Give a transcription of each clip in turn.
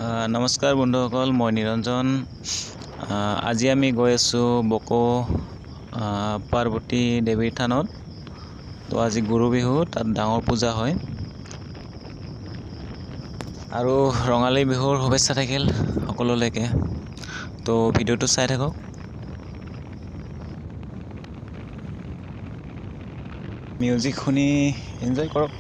নমস্কাৰ বন্ধুসকল, মই নিৰঞ্জন। আজি আমি গৈ আছোঁ বকো পাৰ্বতী দেৱীৰ থানত। তো আজি গুৰু বিহু, তাত ডাঙৰ পূজা হয়। আৰু ৰঙালী বিহুৰ শুভেচ্ছা থাকিল সকলোলৈকে। তো ভিডিঅ'টো চাই থাকক। মিউজিক শুনি এনজয় কৰক।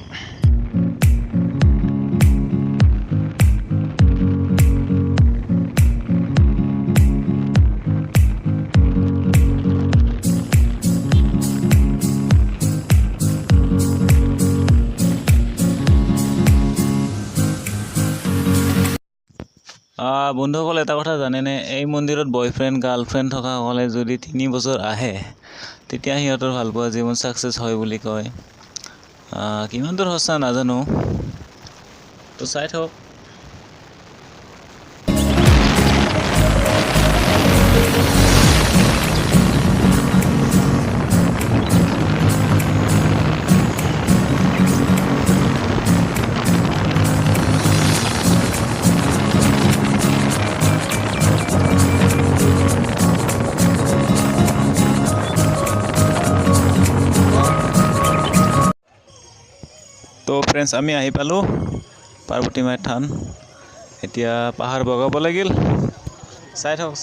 বন্ধুসকল, এটা কথা জানেনে? এই মন্দিৰত বয়ফ্ৰেণ্ড গাৰ্লফ্ৰেণ্ড থকাসকলে যদি 3 বছৰ আহে, তেতিয়া সিহঁতৰ ভালপোৱা জীৱন ছাকচেছ হয় বুলি কয়। কিমান দূৰ সঁচা নাজানো, তো চাই থাকক। তো ফ্ৰেণ্ডছ, আমি আহি পালোঁ পাৰ্বতী মাৰ থান। এতিয়া পাহাৰ বগাব লাগিল। চাই থাকক।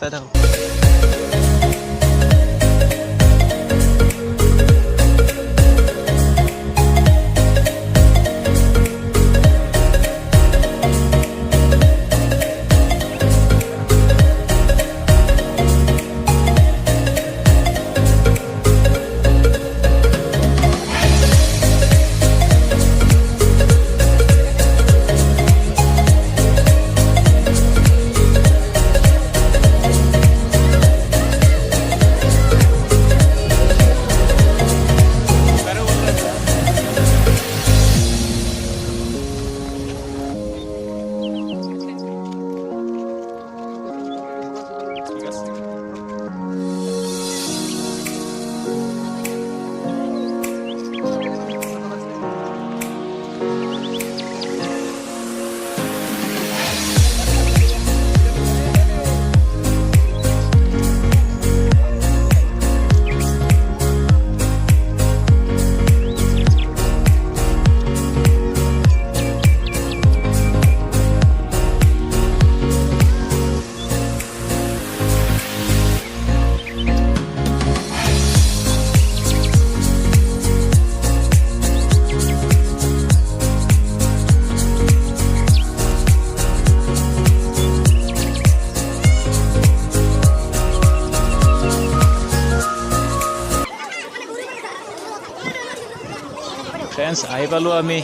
ফ্ৰেণ্ডছ, আহি পালোঁ আমি।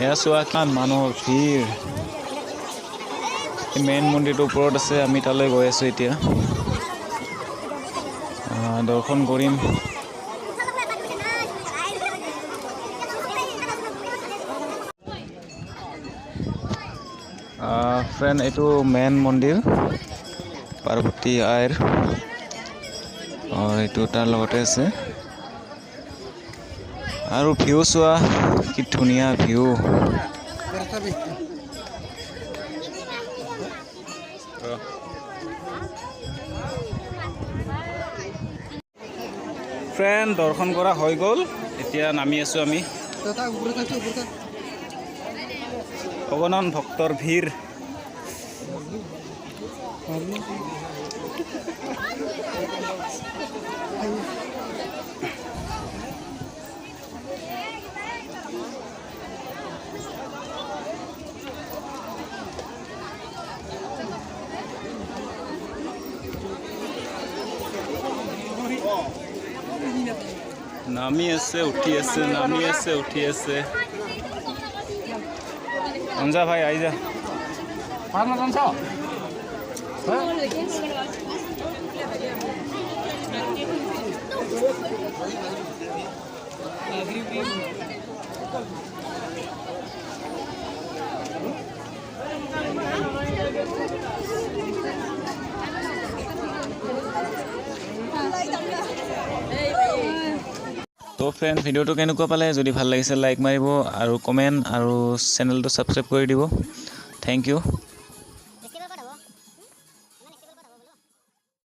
এয়া চোৱা কিমান মানুহৰ ভিৰ। মেইন মন্দিৰটোৰ ওপৰত আছে, আমি তালৈ গৈ আছোঁ এতিয়া। দৰ্শন কৰিম। ফ্ৰেণ্ড, এইটো মেইন মন্দিৰ পাৰ্বতী আইৰ। এইটো তাৰ লগতে আছে। আৰু ভিউ চোৱা, কি ধুনীয়া ভিউ। ফ্ৰেণ্ড, দৰ্শন কৰা হৈ গ'ল। এতিয়া নামি আছোঁ আমি। ভগৱান ভক্তৰ ভিৰ। নামি আছে, উঠি আছে, নামি আছে, উঠি আছে। অঞ্জা ভাই, আহি যা। তো ফ্ৰেণ্ড, ভিডিঅ'টো কেনেকুৱা পালে? যদি ভাল লাগিছে লাইক মাৰিব আৰু কমেণ্ট আৰু চেনেলটো ছাবস্ক্ৰাইব কৰি দিব। Thank U.